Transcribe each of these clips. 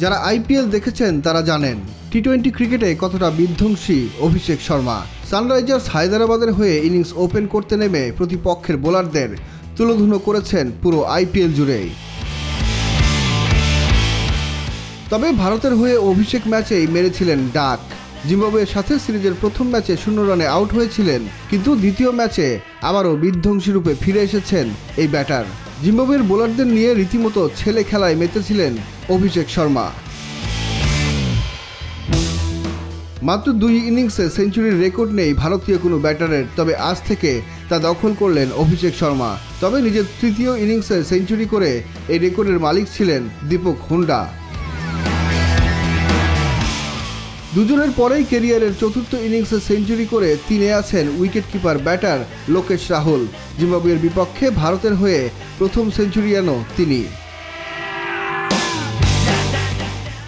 যারা আইপিএল দেখেছেন তারা জানেন টি-20 ক্রিকেটে কতটা বিধ্বংসী অভিষেক শর্মা। সানরাইজার্স হায়দরাবাদের হয়ে ইনিংস ওপেন করতে নেমে প্রতিপক্ষের বোলারদের তুলোধুনো করেছেন পুরো আইপিএল জুড়েই। তবে ভারতের হয়ে অভিষেক ম্যাচেই মেরেছিলেন ডাক। জিম্বাবুয়ের সাথে সিরিজের প্রথম ম্যাচে 0 রানে আউট হয়েছিলেন, কিন্তু দ্বিতীয় ম্যাচে আবারও বিধ্বংসী রূপে ফিরে এসেছেন এই ব্যাটার। জিম্বাবুয়ের বোলারদের নিয়ে রীতিমতো ছেলে খেলায় মেতেছিলেন অভিষেক শর্মা। মাত্র 2 ইনিংসে সেঞ্চুরির রেকর্ড নেই ভারতীয় কোনো ব্যাটারের, তবে আজ থেকে তা দখল করলেন অভিষেক শর্মা। তবে নিজের তৃতীয় ইনিংসে সেঞ্চুরি করে এই রেকর্ডের মালিক ছিলেন দীপক হুডা। দুজনের পরেই ক্যারিয়ারের চতুর্থ ইনিংসে সেঞ্চুরি করে 3-এ আছেন wicket keeper batter Lokesh Rahul. জিম্বাবুয়ের বিপক্ষে ভারতের হয়ে প্রথম সেঞ্চুরিয়ানও তিনি।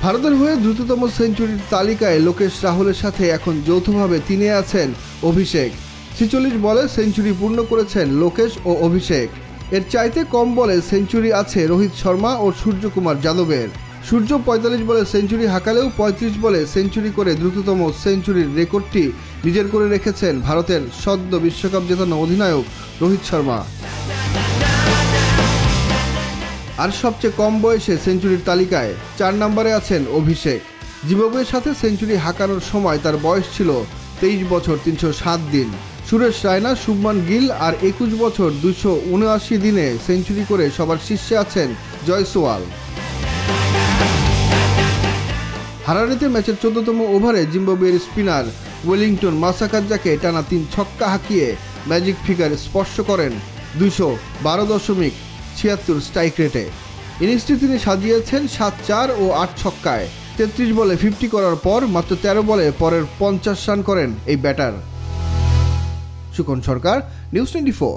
ভারতের হয়ে দ্রুততম সেঞ্চুরির তালিকায় লোকেশ রাহুলের সাথে এখন যৌথভাবে 3-এ আছেন অভিষেক। 46 বলে সেঞ্চুরি পূর্ণ করেছেন লোকেশ ও অভিষেক। এর চাইতে কম বলে সেঞ্চুরি আছে রোহিত শর্মা ও সূর্যকুমার যাদবের। সূর্য 45 বলে সেঞ্চুরি হাঁকালেও 35 বলে সেঞ্চুরি করে দ্রুততম সেঞ্চুরির রেকর্ডটি নিজের করে রেখেছেন ভারতের সদ্য বিশ্বকাপ জেতানো অধিনায়ক রোহিত শর্মা। আর সবচেয়ে কম বয়সে সেঞ্চুরির তালিকায় 4 নম্বরে আছেন অভিষেক। জিম্বাবুয়ের সাথে সেঞ্চুরি হাঁকানোর সময় তার বয়স ছিল 23 বছর 307 দিন। সুরেশ রায়না, শুভমান গিল আর 21 বছর 279 দিনে সেঞ্চুরি করে সবার শীর্ষে আছেন জয়সওয়াল। হারারেতে ম্যাচের 14তম ওভারে জিম্বাবুয়ের স্পিনার ওয়েলিংটন মাসাকাজ্জাকে টানা 3 ছক্কা হাঁকিয়ে ম্যাজিক ফিগার স্পর্শ করেন 212.76 স্ট্রাইক রেটে। ইনিংসটি তিনি সাজিয়েছেন 7-4 ও 8 ছক্কায়। 33 বলে 50 করার পর মাত্র 13 বলে পরের 50 রান করেন এই ব্যাটার। সুকন সরকার, নিউজ 24।